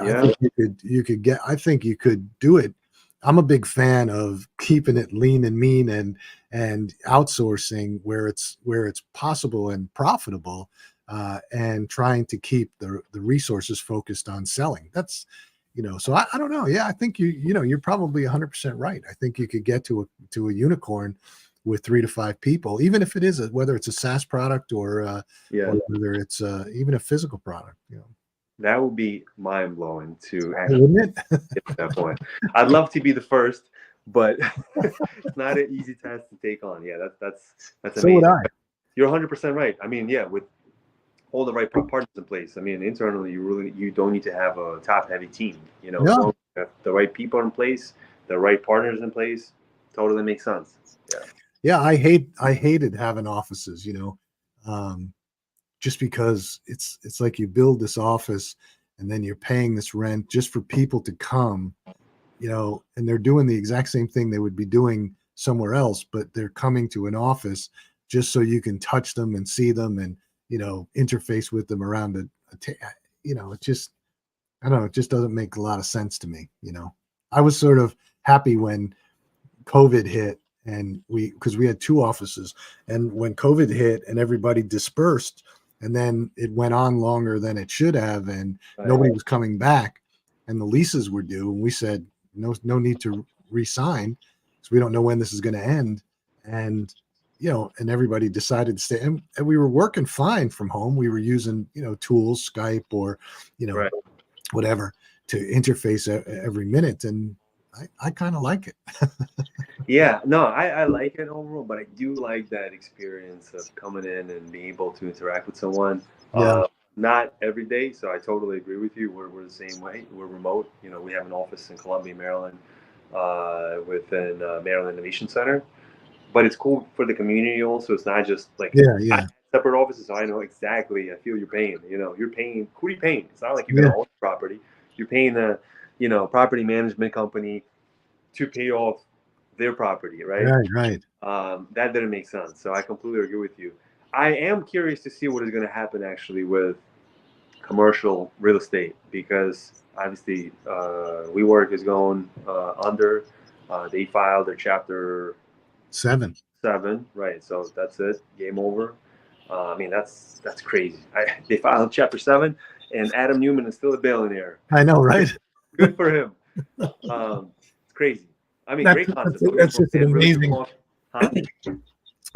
I Yeah. think I think you could do it. I'm a big fan of keeping it lean and mean and outsourcing where it's possible and profitable, and trying to keep the resources focused on selling. That's, so I don't know. Yeah, I think you're probably 100% right. I think you could get to a unicorn with 3 to 5 people, even if it is whether it's a SaaS product or Yeah. whether it's even a physical product. That would be mind blowing to actually Wouldn't it? get to that point. I'd love to be the first, but it's not an easy task to take on. Yeah, that's So would amazing. I. You're 100% right. I mean, yeah, with all the right partners in place. I mean, internally, you don't need to have a top heavy team. As No. long as you have the right people in place, the right partners in place, totally makes sense. Yeah. Yeah, I hated having offices, just because it's like you build this office and then you're paying this rent just for people to come, and they're doing the exact same thing they would be doing somewhere else, but they're coming to an office just so you can touch them and see them and, interface with them around it just, I don't know, it just doesn't make a lot of sense to me. I was sort of happy when COVID hit and because we had two offices, and when COVID hit and everybody dispersed, and then it went on longer than it should have, and nobody was coming back, and the leases were due, and we said no need to re-sign because we don't know when this is going to end, and and everybody decided to stay, and we were working fine from home. We were using tools, Skype or Right. whatever, to interface every minute, and I kind of like it. Yeah, no, I like it overall, but I do like that experience of coming in and being able to interact with someone. Yeah. Not every day, so I totally agree with you. We're the same way. We're remote. We have an office in Columbia, Maryland, within Maryland Innovation Center. But it's cool for the community also. It's not just like I have separate offices, so I know exactly. I feel you're paying. You're paying. Who are you paying? It's not like you're gonna own the property. You're paying the, property management company to pay off their property, right? Right. That didn't make sense. So I completely agree with you. I am curious to see what is going to happen actually with commercial real estate, because obviously WeWork is going under. They filed their Chapter 7. Right? So that's it, game over. I mean, that's crazy. They filed Chapter 7, and Adam Newman is still a billionaire. I know, right? Good for him. It's crazy. I mean, great concept. That's just an amazing. Huh?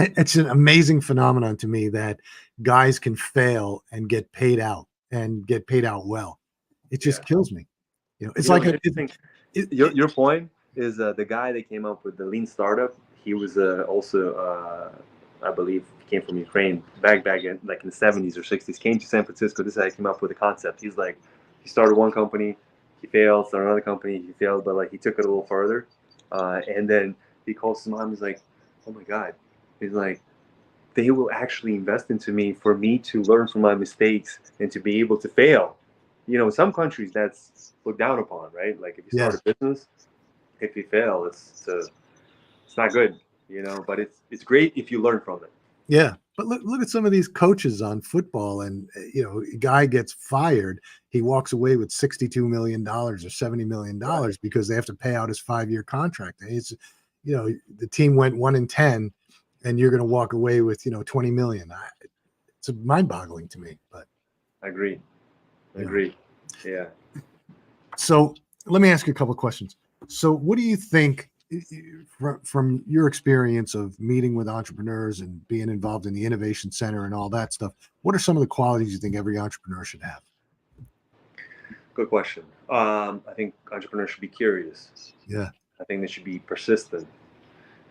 It's an amazing phenomenon to me that guys can fail and get paid out well. It just kills me. It's like your point is the guy that came up with the lean startup. He was also, I believe, came from Ukraine back in like in the 70s or 60s. Came to San Francisco. This is how he came up with the concept. He's like, he started one company, he failed. Started another company, he failed, but like he took it a little further. And then he calls his mom. He's like, "Oh my God." He's like, they will actually invest into me for me to learn from my mistakes and to be able to fail. In some countries that's looked down upon, right? Like if you start a business, if you fail, it's not good, but it's great if you learn from it. Yeah. But look at some of these coaches on football, and a guy gets fired, he walks away with $62 million or $70 million because they have to pay out his 5-year contract. And it's the team went 1-10, and you're going to walk away with 20 million. It's mind-boggling to me. But I agree. Yeah. So let me ask you a couple of questions. So what do you think, from your experience of meeting with entrepreneurs and being involved in the innovation center and all that stuff, what are some of the qualities you think every entrepreneur should have? Good question. I think entrepreneurs should be curious. Yeah. I think they should be persistent.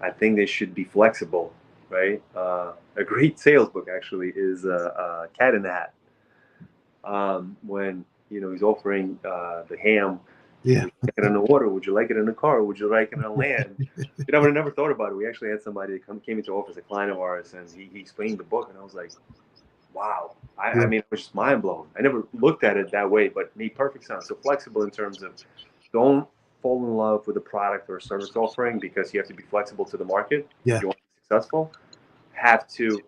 I think they should be flexible, right? A great sales book actually is Cat in the Hat. When he's offering the ham. Yeah. Would you like it in the water? Would you like it in the car? Would you like it on land? I never thought about it. We actually had somebody that came into office, a client of ours, and he explained the book, and I was like, wow. I mean, it was just mind blown. I never looked at it that way, but it made perfect sense. So flexible in terms of, don't fall in love with a product or service offering, because you have to be flexible to the market. Yeah. If you want to be successful, have to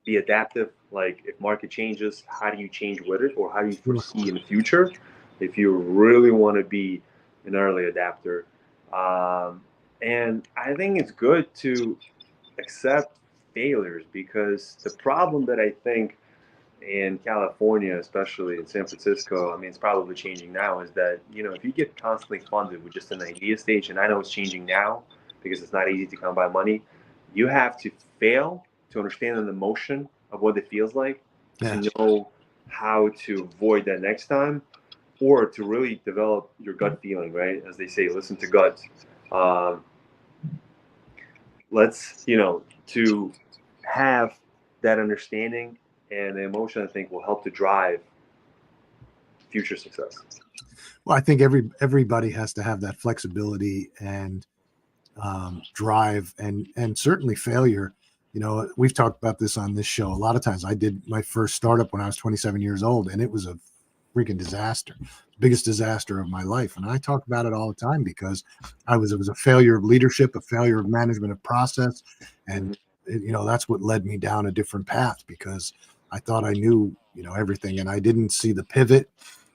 be adaptive. Like if market changes, how do you change with it, or how do you foresee in the future? If you really want to be an early adapter. And I think it's good to accept failures, because the problem that I think in California, especially in San Francisco, I mean, it's probably changing now, is that, if you get constantly funded with just an idea stage, and I know it's changing now because it's not easy to come by money, you have to fail to understand the emotion of what it feels like, to know how to avoid that next time, or to really develop your gut feeling, right? As they say, listen to gut. Let's, to have that understanding and the emotion, I think, will help to drive future success. Well, I think everybody has to have that flexibility and drive, and certainly failure. We've talked about this on this show a lot of times. I did my first startup when I was 27 years old, and it was a freaking disaster, biggest disaster of my life. And I talk about it all the time because it was a failure of leadership, a failure of management of process. And, that's what led me down a different path, because I thought I knew, everything, and I didn't see the pivot.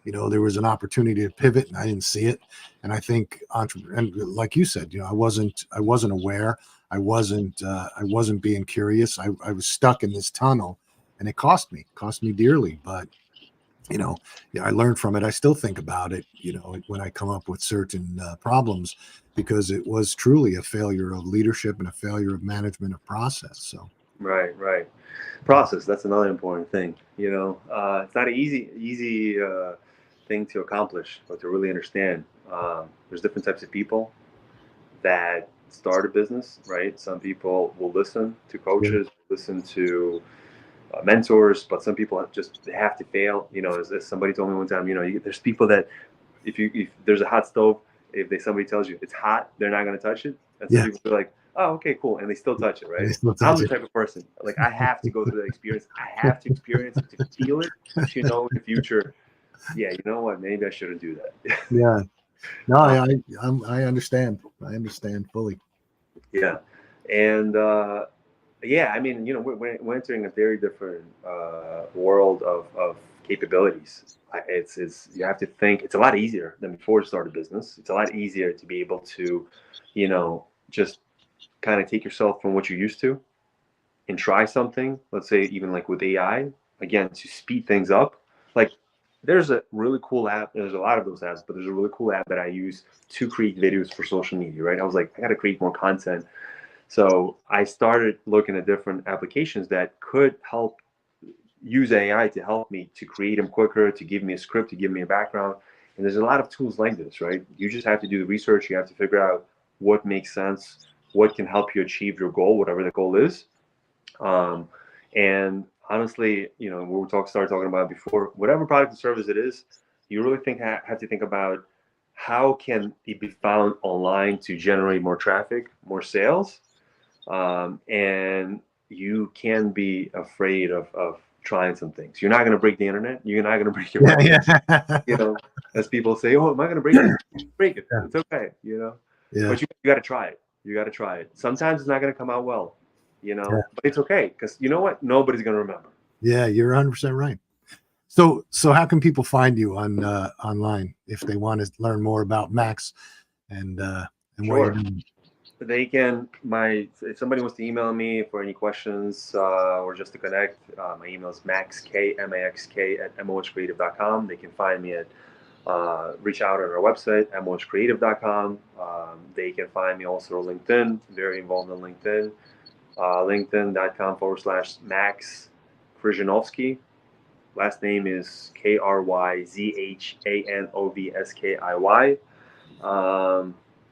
There was an opportunity to pivot and I didn't see it. And I think and like you said, I wasn't aware. I wasn't being curious. I was stuck in this tunnel, and it cost me dearly. But I learned from it. I still think about it, when I come up with certain problems, because it was truly a failure of leadership and a failure of management of process. So Right. Process. That's another important thing. It's not an easy thing to accomplish, but to really understand. There's different types of people that start a business, right? Some people will listen to coaches, listen to mentors, but some people they have to fail. As somebody told me one time, there's people that if there's a hot stove, if somebody tells you it's hot, they're not going to touch it. And some people are like, oh, okay, cool, and they still touch it, right? I'm the type of person, like, I have to go through that experience. I have to experience it, to feel it, to know in the future, yeah, you know what, maybe I shouldn't do that. Yeah. No, I understand. I understand fully. Yeah. And yeah, I mean, we're entering a very different world of capabilities. It's you have to think. It's a lot easier than before to start a business. It's a lot easier to be able to, just kind of take yourself from what you're used to and try something. Let's say even like with AI, again, to speed things up. Like, there's a really cool app. There's a lot of those apps, but there's a really cool app that I use to create videos for social media, right? I was like, I got to create more content. So I started looking at different applications that could help use AI to help me to create them quicker, to give me a script, to give me a background. And there's a lot of tools like this, right? You just have to do the research. You have to figure out what makes sense, what can help you achieve your goal, whatever the goal is. And honestly, we started talking about before, whatever product or service it is, you really have to think about how can it be found online to generate more traffic, more sales. And you can be afraid of trying some things. You're not going to break the internet. You're not going to break your record. As people say, oh, am I going to break it? Break it. It's okay. But you got to try it. You got to try it. Sometimes it's not going to come out well, but it's okay, because you know what? Nobody's going to remember. Yeah, you're 100% right. So how can people find you on online if they want to learn more about Max and what you're doing? They can. If somebody wants to email me for any questions or just to connect, my email is maxk@moscreative.com. They can find me at reach out on our website, moscreative.com. They can find me also on LinkedIn. Very involved on LinkedIn. LinkedIn.com/Max Kryzhanovskiy. Last name is Kryzhanovskiy.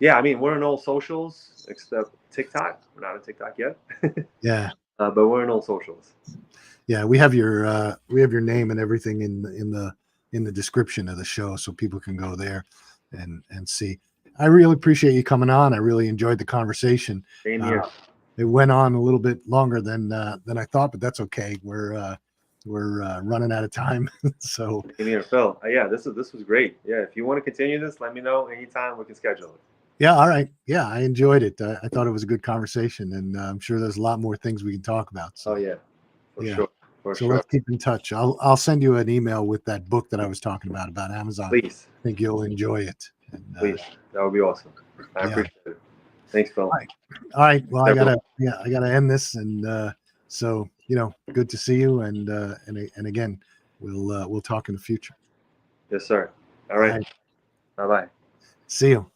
Yeah, I mean, we're in all socials except TikTok. We're not on TikTok yet. Yeah. But we're in all socials. Yeah, we have your name and everything in the description of the show, so people can go there and see. I really appreciate you coming on. I really enjoyed the conversation. Same here. It went on a little bit longer than I thought, but that's okay. We're running out of time. So Same here, Phil. Yeah, this was great. Yeah, if you want to continue this, let me know anytime. We can schedule it. Yeah, all right. Yeah, I enjoyed it. I thought it was a good conversation, and I'm sure there's a lot more things we can talk about. So. Oh yeah, for sure. So let's keep in touch. I'll send you an email with that book that I was talking about Amazon. Please. I think you'll enjoy it. And, please, that would be awesome. I appreciate it. Thanks, Phil. All right. Well, I gotta end this, and so good to see you, and again, we'll talk in the future. Yes, sir. All right. Bye bye. See you.